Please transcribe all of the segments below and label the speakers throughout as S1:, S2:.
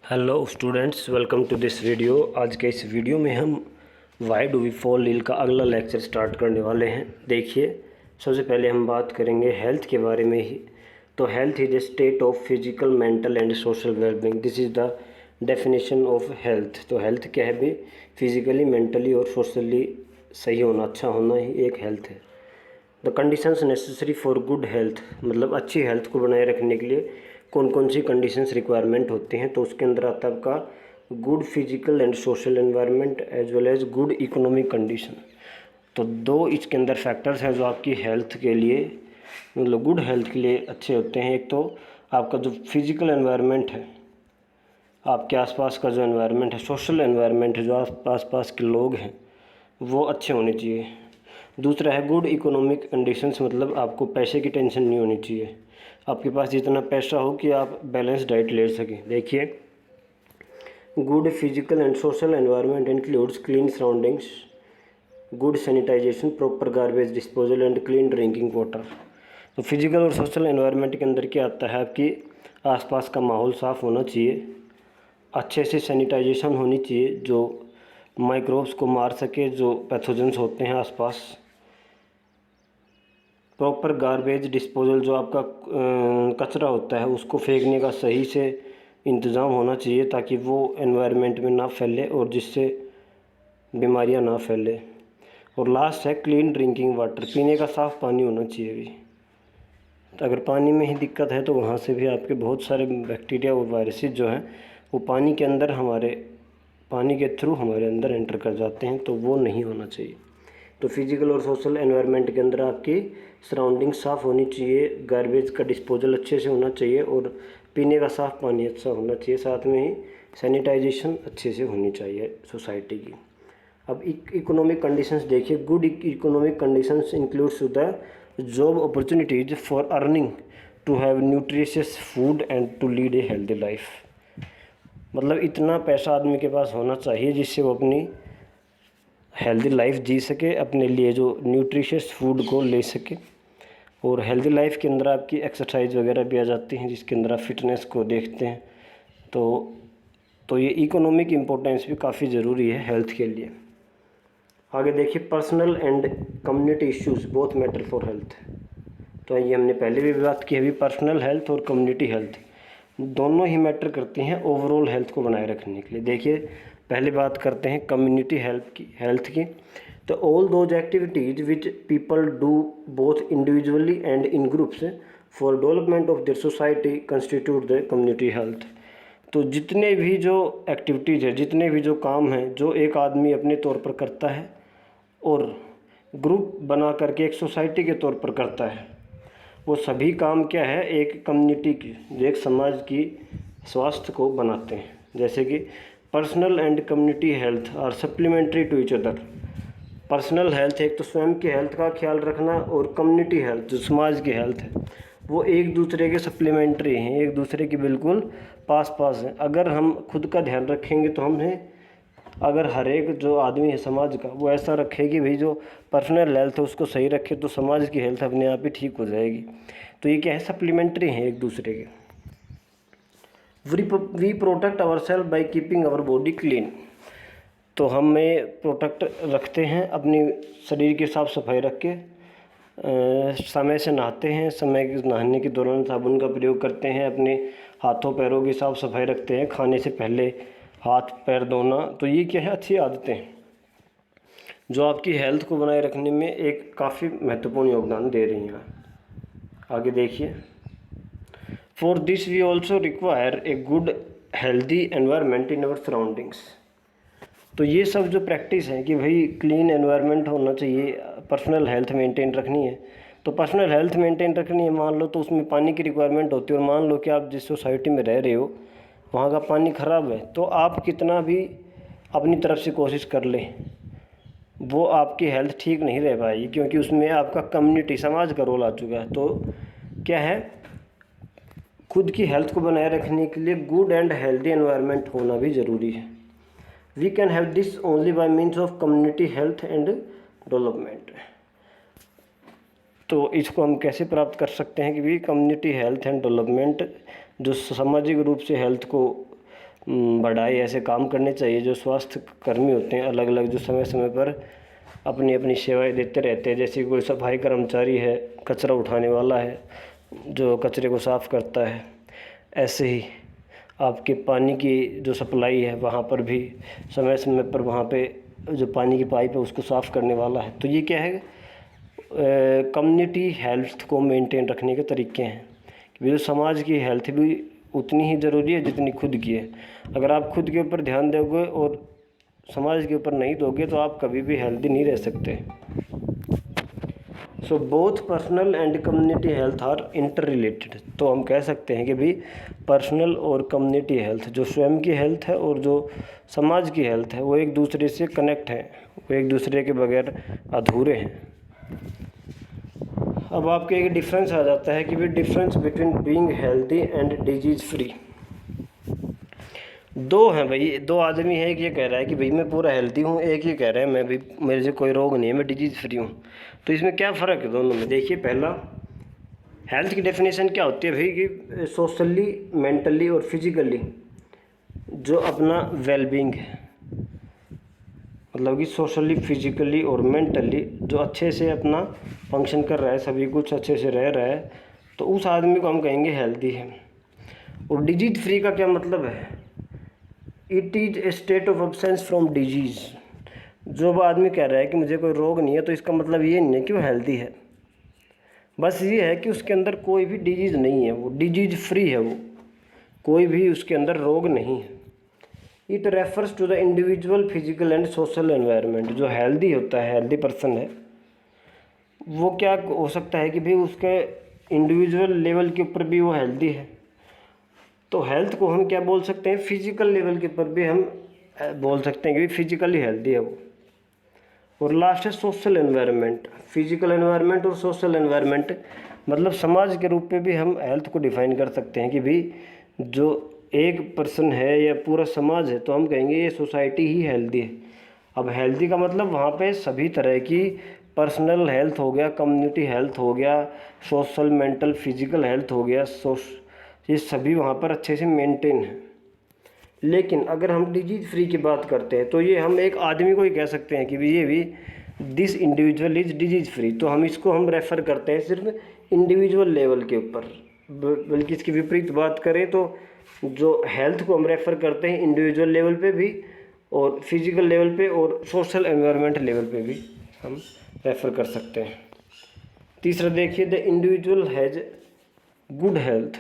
S1: Hello students, welcome to this video. आज के इस वीडियो में हम why do we fall ill का अगला लेक्चर स्टार्ट करने वाले हैं। देखिए, सबसे पहले हम बात करेंगे हेल्थ के बारे में ही। तो health is a state of physical, mental and social wellbeing. This is the definition of health. तो हेल्थ क्या है भी? फिजिकली, मेंटली और सोशली सही होना, अच्छा होना ही एक हेल्थ है। The conditions necessary for good health, मतलब अच्छी हेल्थ को बनाए रखने के लिए कौन कौन सी कंडीशंस रिक्वायरमेंट होती हैं। तो उसके अंदर आता है आपका good physical and social environment as well as good economic condition. तो दो इसके अंदर फैक्टर्स हैं जो आपकी हेल्थ के लिए, मतलब गुड हेल्थ के लिए अच्छे होते हैं। एक तो आपका जो फिजिकल एनवायरनमेंट है, आपके आसपास का जो एनवायरनमेंट है, सोशल एनवायरनमेंट है, जो आसपास के लोग हैं वो अच्छे होने चाहिए। दूसरा है गुड इकोनॉमिक कंडीशंस, मतलब आपको पैसे की टेंशन नहीं होनी चाहिए। आपके पास जितना पैसा हो कि आप बैलेंस डाइट ले सकें। देखिए, good physical and social environment includes clean surroundings, good sanitisation, proper garbage disposal and clean drinking water. तो फिजिकल और सोशल एनवायरनमेंट के अंदर क्या आता है? आपकी आसपास का माहौल साफ़ होना चाहिए, अच्छे से सैनिटाइजेशन होनी चाहिए जो माइक्रोब्स को मार सके, जो पैथोजेंस होते हैं आसपास। प्रॉपर गार्बेज डिस्पोजल, जो आपका कचरा होता है उसको फेंकने का सही से इंतज़ाम होना चाहिए ताकि वो एनवायरनमेंट में ना फैले और जिससे बीमारियां ना फैले। और लास्ट है क्लीन ड्रिंकिंग वाटर, पीने का साफ़ पानी होना चाहिए भी। तो अगर पानी में ही दिक्कत है तो वहाँ से भी आपके बहुत सारे बैक्टीरिया और वायरसेस जो हैं वो पानी के अंदर, हमारे पानी के थ्रू हमारे अंदर एंटर कर जाते हैं, तो वो नहीं होना चाहिए। तो फिजिकल और सोशल एनवायरनमेंट के अंदर आपकी सराउंडिंग साफ़ होनी चाहिए, गार्बेज का डिस्पोजल अच्छे से होना चाहिए और पीने का साफ़ पानी अच्छा होना चाहिए। साथ में ही सैनिटाइजेशन अच्छे से होनी चाहिए सोसाइटी की। अब इकोनॉमिक कंडीशंस देखिए, good economic conditions includes the job opportunities for earning, to have nutritious food and to lead a healthy life. मतलब इतना पैसा आदमी के पास होना चाहिए जिससे वो अपनी हेल्दी लाइफ जी सके, अपने लिए जो न्यूट्रिशियस फूड को ले सके। और हेल्दी लाइफ के अंदर आपकी एक्सरसाइज वगैरह भी आ जाती हैं जिसके अंदर आप फिटनेस को देखते हैं। तो ये इकोनॉमिक इम्पोर्टेंस भी काफ़ी ज़रूरी है हेल्थ के लिए। आगे देखिए, personal and community issues both matter for health. तो ये हमने पहले भी बात की है, अभी पर्सनल हेल्थ और कम्युनिटी हेल्थ दोनों ही मैटर करती हैं ओवरऑल हेल्थ को बनाए रखने के लिए। देखिए, पहले बात करते हैं कम्युनिटी हेल्थ की। तो all those activities which people do both individually and in groups for development of their society constitute the community health. तो जितने भी जो एक्टिविटीज़ है, जितने भी जो काम हैं जो एक आदमी अपने तौर पर करता है और ग्रुप बना करके एक सोसाइटी के तौर पर करता है, वो सभी काम क्या है, एक कम्युनिटी की, एक समाज की स्वास्थ्य को बनाते हैं। जैसे कि personal and community health are supplementary to each other. Personal health एक तो स्वयं की हेल्थ का ख्याल रखना, और कम्युनिटी हेल्थ जो समाज की हेल्थ है वो एक दूसरे के सप्लीमेंट्री हैं, एक दूसरे के बिल्कुल पास पास हैं। अगर हम खुद का ध्यान रखेंगे तो हमें, अगर हर एक जो आदमी है समाज का वो ऐसा रखे कि भाई जो पर्सनल हेल्थ है उसको सही रखे, तो समाज की हेल्थ अपने आप ही ठीक हो जाएगी। तो ये क्या है, सप्लीमेंट्री हैं एक दूसरे के। We protect our self by keeping our body clean. तो हमें प्रोटेक्ट रखते हैं अपनी शरीर की साफ़ सफाई रख के, समय से नहाते हैं, समय के नहाने के दौरान साबुन का प्रयोग करते हैं, अपने हाथों पैरों की साफ़ सफाई रखते हैं, खाने से पहले हाथ पैर धोना। तो ये क्या है, अच्छी आदतें हैं जो आपकी हेल्थ को बनाए रखने में एक काफ़ी महत्वपूर्ण योगदान दे रही हैं। आगे देखिए, for this we also require a good healthy environment in our surroundings. तो ये सब जो प्रैक्टिस है कि भाई क्लीन एनवायरनमेंट होना चाहिए, पर्सनल हेल्थ मेंटेन रखनी है। तो पर्सनल हेल्थ मेंटेन रखनी है, मान लो तो उसमें पानी की रिक्वायरमेंट होती है, और मान लो कि आप जिस सोसाइटी में रह रहे हो वहाँ का पानी ख़राब है, तो आप कितना भी अपनी तरफ से कोशिश कर लें वो आपकी हेल्थ ठीक नहीं रह पाएगी, क्योंकि उसमें आपका कम्युनिटी, समाज का रोल आ चुका है। तो क्या है, खुद की हेल्थ को बनाए रखने के लिए गुड एंड हेल्दी एनवायरनमेंट होना भी ज़रूरी है। We can have this only by means of community health and development. तो इसको हम कैसे प्राप्त कर सकते हैं कि भी कम्युनिटी हेल्थ एंड डेवलपमेंट, जो सामाजिक रूप से हेल्थ को बढ़ाई ऐसे काम करने चाहिए जो स्वास्थ्य कर्मी होते हैं अलग अलग, जो समय समय पर अपनी अपनी सेवाएं देते रहते हैं। जैसे कोई सफाई कर्मचारी है, कचरा उठाने वाला है जो कचरे को साफ़ करता है, ऐसे ही आपके पानी की जो सप्लाई है वहाँ पर भी समय समय पर वहाँ पे जो पानी की पाइप है उसको साफ़ करने वाला है। तो ये क्या है, कम्युनिटी हेल्थ को मेंटेन रखने के तरीके हैं कि जो समाज की हेल्थ भी उतनी ही ज़रूरी है जितनी खुद की है। अगर आप खुद के ऊपर ध्यान दोगे और समाज के ऊपर नहीं दोगे तो आप कभी भी हेल्दी नहीं रह सकते। So both personal and community health are interrelated. तो हम कह सकते हैं कि भाई पर्सनल और कम्युनिटी हेल्थ, जो स्वयं की हेल्थ है और जो समाज की हेल्थ है, वो एक दूसरे से कनेक्ट हैं, वो एक दूसरे के बगैर अधूरे हैं। अब आपके एक डिफरेंस आ जाता है कि भाई difference between being healthy and disease free. दो हैं भाई, दो आदमी है, एक ये कह रहा है कि भाई मैं पूरा हेल्दी हूँ, एक ये कह रहा है मैं भी, मेरे से कोई रोग नहीं है, मैं डिजीज़ फ्री हूँ। तो इसमें क्या फ़र्क है दोनों में? देखिए, पहला हेल्थ की डेफिनेशन क्या होती है भाई कि सोशली, मेंटली और फिजिकली जो अपना वेलबींग है, मतलब कि सोशली, फिजिकली और मेंटली जो अच्छे से अपना फंक्शन कर रहा है, सभी कुछ अच्छे से रह रहा है, तो उस आदमी को हम कहेंगे हेल्दी है। और डिजीज फ्री का क्या मतलब है? It is a state of absence from disease. जो वो आदमी कह रहा है कि मुझे कोई रोग नहीं है, तो इसका मतलब ये नहीं है कि वो हेल्दी है, बस ये है कि उसके अंदर कोई भी डिजीज़ नहीं है, वो डिजीज फ्री है, वो कोई भी उसके अंदर रोग नहीं है। It refers to the individual physical and social environment. जो हेल्दी होता है, हेल्दी पर्सन है, वो क्या हो सकता है कि भाई उसके इंडिविजुअल लेवल के ऊपर भी वो हेल्दी है। तो हेल्थ को हम क्या बोल सकते हैं? फिजिकल लेवल के ऊपर भी हम बोल सकते हैं कि फिजिकली हेल्दी है वो। और लास्ट है सोशल एनवायरनमेंट। फिजिकल एनवायरनमेंट और सोशल एनवायरनमेंट मतलब समाज के रूप में भी हम हेल्थ को डिफाइन कर सकते हैं कि भाई जो एक पर्सन है या पूरा समाज है, तो हम कहेंगे ये सोसाइटी ही हेल्दी है। अब हेल्दी का मतलब वहाँ पे सभी तरह की पर्सनल हेल्थ हो गया, कम्युनिटी हेल्थ हो गया, सोशल, मेंटल, फिजिकल हेल्थ हो गया, ये सभी वहाँ पर अच्छे से मेंटेन है। लेकिन अगर हम डिजीज़ फ्री की बात करते हैं तो ये हम एक आदमी को ही कह सकते हैं कि भी ये भी this individual is disease free. तो हम इसको हम रेफ़र करते हैं सिर्फ इंडिविजुअल लेवल के ऊपर, बल्कि इसकी विपरीत बात करें तो जो हेल्थ को हम रेफ़र करते हैं इंडिविजुअल लेवल पे भी, और फिजिकल लेवल पे और सोशल एनवायरनमेंट लेवल पे भी हम रेफ़र कर सकते हैं। तीसरा देखिए, the individual has good health.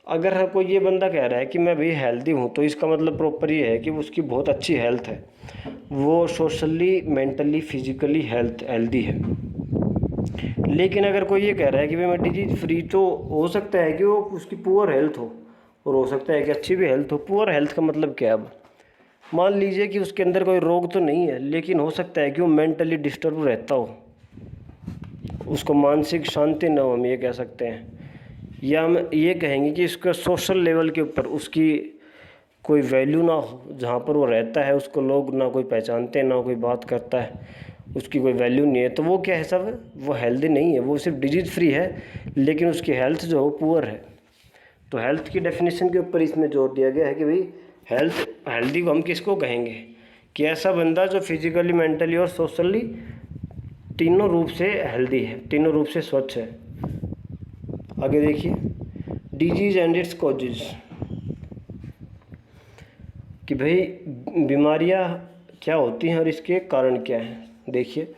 S1: अगर कोई ये बंदा कह रहा है कि मैं भी हेल्दी हूँ, तो इसका मतलब प्रॉपर ये है कि उसकी बहुत अच्छी हेल्थ है, वो सोशली, मेंटली, फिजिकली हेल्दी है। लेकिन अगर कोई ये कह रहा है कि भाई मैं डिजीज फ्री, तो हो सकता है कि वो उसकी पुअर हेल्थ हो और हो सकता है कि अच्छी भी हेल्थ हो। पुअर हेल्थ का मतलब क्या है? अब मान लीजिए कि उसके अंदर कोई रोग तो नहीं है, लेकिन हो सकता है कि वो मेंटली डिस्टर्ब रहता हो, उसको मानसिक शांति ना हो, हम ये कह सकते हैं। या हम ये कहेंगे कि इसका सोशल लेवल के ऊपर उसकी कोई वैल्यू ना हो, जहाँ पर वो रहता है उसको लोग ना कोई पहचानते हैं, ना कोई बात करता है, उसकी कोई वैल्यू नहीं है, तो वो क्या है सब? वो हेल्दी नहीं है, वो सिर्फ डिजीज़ फ्री है, लेकिन उसकी हेल्थ जो है पुअर है। तो हेल्थ की डेफिनेशन के ऊपर इसमें जोर दिया गया है कि भाई हेल्दी को हम किसको कहेंगे? कि ऐसा बंदा जो फिजिकली, मेंटली और सोशली तीनों रूप से हेल्दी है, तीनों रूप से स्वच्छ है। आगे देखिए, डिजीज़ एंड इट्स कॉजेज, कि भाई बीमारियां क्या होती हैं और इसके कारण क्या हैं। देखिए,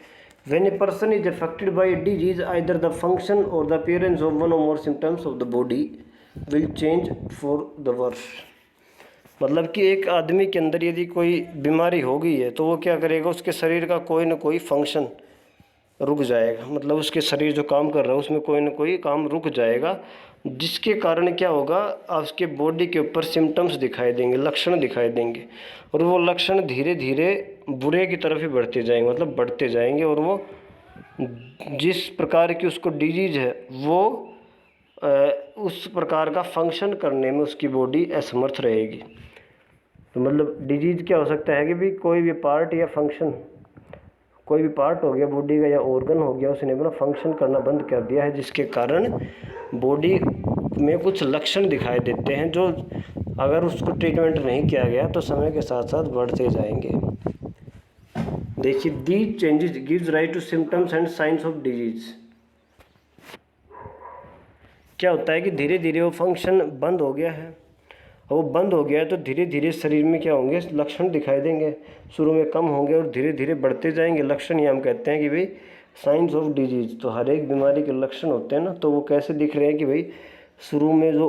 S1: when a person is affected by disease, either the function और द अपीयरेंस ऑफ वन और more symptoms of the body will change for the worse. मतलब कि एक आदमी के अंदर यदि कोई बीमारी हो गई है, तो वो क्या करेगा? उसके शरीर का कोई ना कोई फंक्शन रुक जाएगा, मतलब उसके शरीर जो काम कर रहा है उसमें कोई ना कोई काम रुक जाएगा, जिसके कारण क्या होगा? उसके बॉडी के ऊपर सिम्टम्स दिखाई देंगे, लक्षण दिखाई देंगे, और वो लक्षण धीरे धीरे बुरे की तरफ ही बढ़ते जाएंगे, मतलब बढ़ते जाएंगे, और वो जिस प्रकार की उसको डिजीज है वो उस प्रकार का फंक्शन करने में उसकी बॉडी असमर्थ रहेगी। तो मतलब डिजीज क्या हो सकता है कि भी कोई भी पार्ट या फंक्शन, कोई भी पार्ट हो गया बॉडी का या ऑर्गन हो गया, उसने अपना फंक्शन करना बंद कर दिया है, जिसके कारण बॉडी में कुछ लक्षण दिखाई देते हैं जो अगर उसको ट्रीटमेंट नहीं किया गया तो समय के साथ साथ बढ़ते जाएंगे। देखिए, these changes gives rise to symptoms and signs of disease. क्या होता है कि धीरे धीरे वो फंक्शन बंद हो गया है, और वो बंद हो गया है तो धीरे धीरे शरीर में क्या होंगे, लक्षण दिखाई देंगे। शुरू में कम होंगे और धीरे धीरे बढ़ते जाएंगे लक्षण। ये हम कहते हैं कि भाई साइंस ऑफ डिजीज। तो हर एक बीमारी के लक्षण होते हैं ना, तो वो कैसे दिख रहे हैं कि भाई शुरू में जो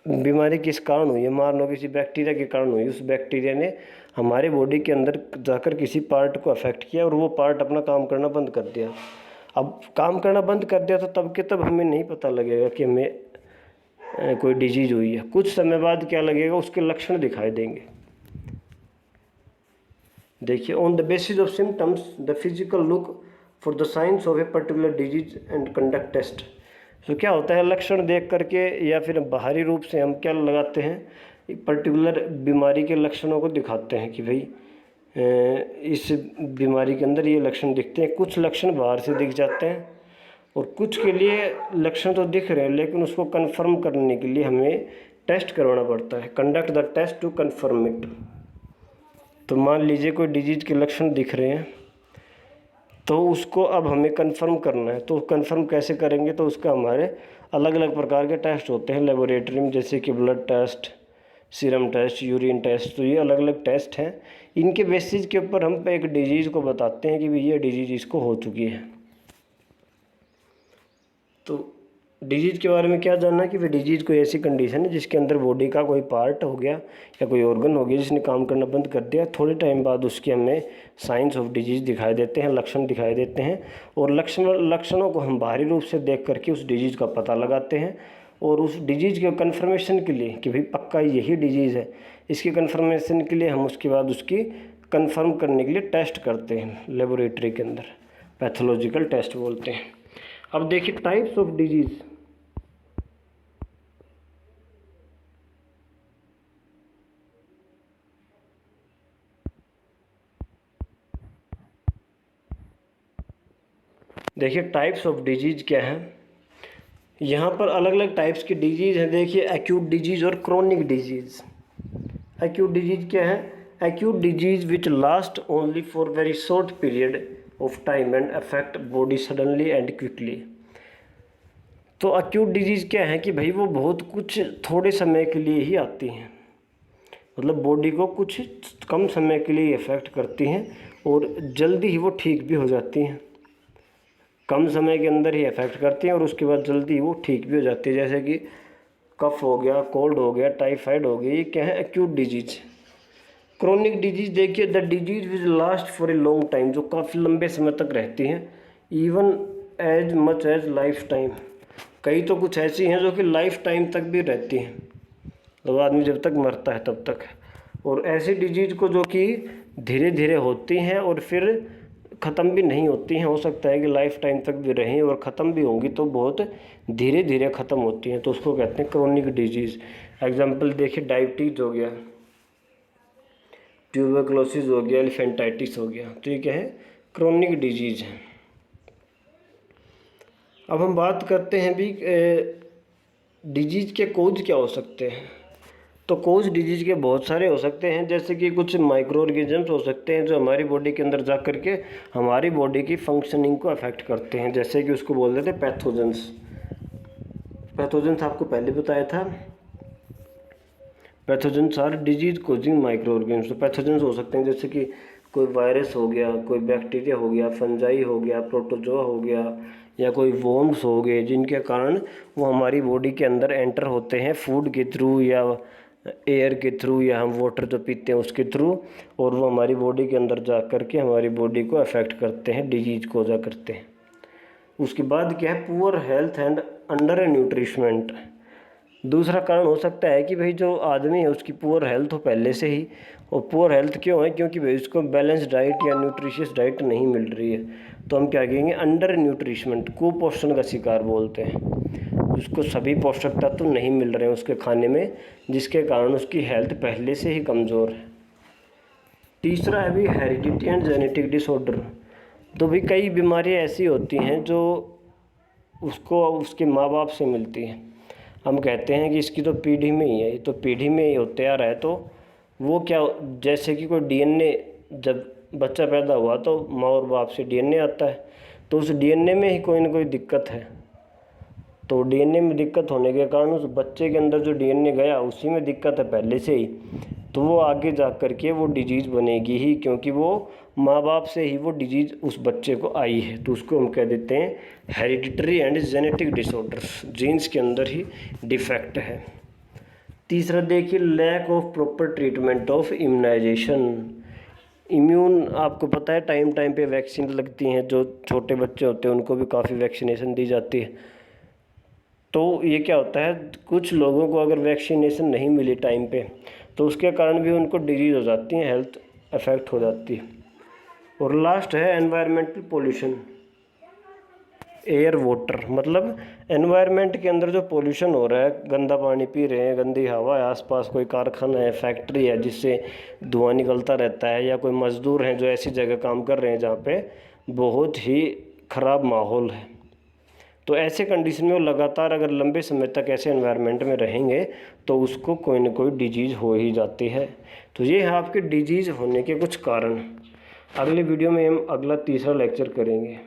S1: बीमारी किस कारण हुई है, मान लो किसी बैक्टीरिया के कारण हुई, उस बैक्टीरिया ने हमारे बॉडी के अंदर जाकर किसी पार्ट को अफेक्ट किया और वो पार्ट अपना काम करना बंद कर दिया। अब काम करना बंद कर दिया तो तब के तब हमें नहीं पता लगेगा कि हमें कोई डिजीज हुई है। कुछ समय बाद क्या लगेगा, उसके लक्षण दिखाई देंगे। देखिए, on the basis of symptoms the physical look for the science of a particular disease and conduct test. तो क्या होता है, लक्षण देख करके या फिर बाहरी रूप से हम क्या लगाते हैं, एक पर्टिकुलर बीमारी के लक्षणों को दिखाते हैं कि भाई इस बीमारी के अंदर ये लक्षण दिखते हैं। कुछ लक्षण बाहर से दिख जाते हैं और कुछ के लिए लक्षण तो दिख रहे हैं, लेकिन उसको कंफर्म करने के लिए हमें टेस्ट करवाना पड़ता है। Conduct the test to confirm it. तो मान लीजिए कोई डिजीज के लक्षण दिख रहे हैं, तो उसको अब हमें कंफर्म करना है। तो कंफर्म कैसे करेंगे, तो उसका हमारे अलग अलग प्रकार के टेस्ट होते हैं लेबोरेटरी में, जैसे कि blood test, serum test, urine test. तो ये अलग अलग टेस्ट हैं। इनके बेसिस के ऊपर हम एक डिजीज़ को बताते हैं कि भाई ये डिजीज़ इसको हो चुकी है। तो डिजीज़ के बारे में क्या जानना है कि भाई डिजीज़ कोई ऐसी कंडीशन है जिसके अंदर बॉडी का कोई पार्ट हो गया या कोई ऑर्गन हो गया जिसने काम करना बंद कर दिया। थोड़े टाइम बाद उसके हमें साइंस ऑफ डिजीज़ दिखाई देते हैं, लक्षण दिखाई देते हैं, और लक्षणों को हम बाहरी रूप से देख करके उस डिजीज़ का पता लगाते हैं। और उस डिजीज़ के कन्फर्मेशन के लिए कि भाई पक्का यही डिजीज़ है, इसकी कन्फर्मेशन के लिए हम उसके बाद उसकी कन्फर्म करने के लिए टेस्ट करते हैं लेबोरेटरी के अंदर, पैथोलॉजिकल टेस्ट बोलते हैं। अब देखिए टाइप्स ऑफ डिजीज़। देखिए टाइप्स ऑफ डिजीज़ क्या है, यहाँ पर अलग अलग टाइप्स की डिजीज़ हैं। देखिए एक्यूट डिजीज़ और क्रोनिक डिजीज़। एक्यूट डिजीज़ क्या है, acute disease which last only for very short period of time and affect body suddenly and quickly. तो एक्यूट डिजीज़ क्या है कि भाई वो बहुत कुछ थोड़े समय के लिए ही आती हैं, मतलब बॉडी को कुछ कम समय के लिए इफ़ेक्ट करती हैं और जल्दी ही वो ठीक भी हो जाती हैं। कम समय के अंदर ही इफ़ेक्ट करती हैं और उसके बाद जल्दी वो ठीक भी हो जाती है। जैसे कि कफ हो गया, कोल्ड हो गया, टाइफाइड हो गई, ये क्या है, एक्यूट डिजीज़। क्रोनिक डिजीज़ देखिए the disease which last for a long time, जो काफ़ी लंबे समय तक रहती हैं, even as much as life time. कई तो कुछ ऐसी हैं जो कि लाइफ टाइम तक भी रहती हैं, तो आदमी जब तक मरता है तब तक। और ऐसी डिजीज़ को जो कि धीरे धीरे होती हैं और फिर ख़त्म भी नहीं होती हैं, हो सकता है कि लाइफ टाइम तक भी रहें, और ख़त्म भी होंगी तो बहुत धीरे धीरे ख़त्म होती हैं, तो उसको कहते हैं क्रोनिक डिजीज़। एग्जांपल देखिए डायबिटीज़ हो गया, ट्यूबरकुलोसिस हो गया, एलिफेंटाइटिस हो गया, तो ये क्या है, क्रोनिक डिजीज़ है। अब हम बात करते हैं भी डिजीज़ के कोज क्या हो सकते हैं। तो कोज डिजीज़ के बहुत सारे हो सकते हैं, जैसे कि कुछ माइक्रो ऑर्गेनिजम्स हो सकते हैं जो हमारी बॉडी के अंदर जा कर के हमारी बॉडी की फंक्शनिंग को अफेक्ट करते हैं, जैसे कि उसको बोल देते हैं पैथोजेंस। पैथोजेंस आपको पहले बताया था, pathogens are disease causing microorganism. तो पैथोजेंस हो सकते हैं जैसे कि कोई वायरस हो गया, कोई बैक्टीरिया हो गया, फंजाई हो गया, प्रोटोजोआ हो गया, या कोई वॉर्म्स हो गए, जिनके कारण वो हमारी बॉडी के अंदर एंटर होते हैं फूड के थ्रू या एयर के थ्रू या हम वाटर जो पीते हैं उसके थ्रू, और वो हमारी बॉडी के अंदर जा कर के हमारी बॉडी को अफेक्ट करते हैं, डिजीज को जा करते हैं। उसके बाद क्या है, पुअर हेल्थ एंड अंडर न्यूट्रिशमेंट। दूसरा कारण हो सकता है कि भाई जो आदमी है उसकी पुअर हेल्थ हो पहले से ही, और पुअर हेल्थ क्यों है, क्योंकि भाई उसको बैलेंस डाइट या न्यूट्रिशियस डाइट नहीं मिल रही है, तो हम क्या कहेंगे, अंडर न्यूट्रिशमेंट, कुपोषण का शिकार बोलते हैं। उसको सभी पोषक तत्व नहीं मिल रहे हैं उसके खाने में, जिसके कारण उसकी हेल्थ पहले से ही कमज़ोर है। तीसरा है भी हेरिडिटी एंड जेनेटिक डिसऑर्डर। तो भी कई बीमारियां ऐसी होती हैं जो उसको उसके माँ बाप से मिलती हैं। हम कहते हैं कि इसकी तो पीढ़ी में ही है, ये तो पीढ़ी में ही होते आ रहा है। तो वो क्या, जैसे कि कोई डीएनए, जब बच्चा पैदा हुआ तो माँ और बाप से डीएनए आता है, तो उस डीएनए में ही कोई ना कोई दिक्कत है। तो डीएनए में दिक्कत होने के कारण उस बच्चे के अंदर जो डीएनए गया उसी में दिक्कत है पहले से ही, तो वो आगे जा कर के वो डिजीज़ बनेगी ही, क्योंकि वो माँ बाप से ही वो डिजीज़ उस बच्चे को आई है। तो उसको हम कह देते हैं hereditary and genetic disorders, genes के अंदर ही डिफेक्ट है। तीसरा देखिए, lack of proper treatment of immunization. Immune, आपको पता है टाइम टाइम पे वैक्सीन लगती हैं, जो छोटे बच्चे होते हैं उनको भी काफ़ी वैक्सीनेशन दी जाती है। तो ये क्या होता है, कुछ लोगों को अगर वैक्सीनेशन नहीं मिली टाइम पे तो उसके कारण भी उनको डिजीज़ हो जाती है, हेल्थ अफेक्ट हो जाती है। और लास्ट है एनवायरमेंटल पोल्यूशन, एयर वाटर, मतलब एनवायरनमेंट के अंदर जो पोल्यूशन हो रहा है, गंदा पानी पी रहे हैं, गंदी हवा है, आसपास कोई कारखाना है, फैक्ट्री है जिससे धुआं निकलता रहता है, या कोई मज़दूर हैं जो ऐसी जगह काम कर रहे हैं जहाँ पे बहुत ही ख़राब माहौल है। तो ऐसे कंडीशन में वो लगातार अगर लंबे समय तक ऐसे एनवायरनमेंट में रहेंगे तो उसको कोई ना कोई डिजीज़ हो ही जाती है। तो ये है आपके डिजीज़ होने के कुछ कारण। अगले वीडियो में हम अगला तीसरा लेक्चर करेंगे।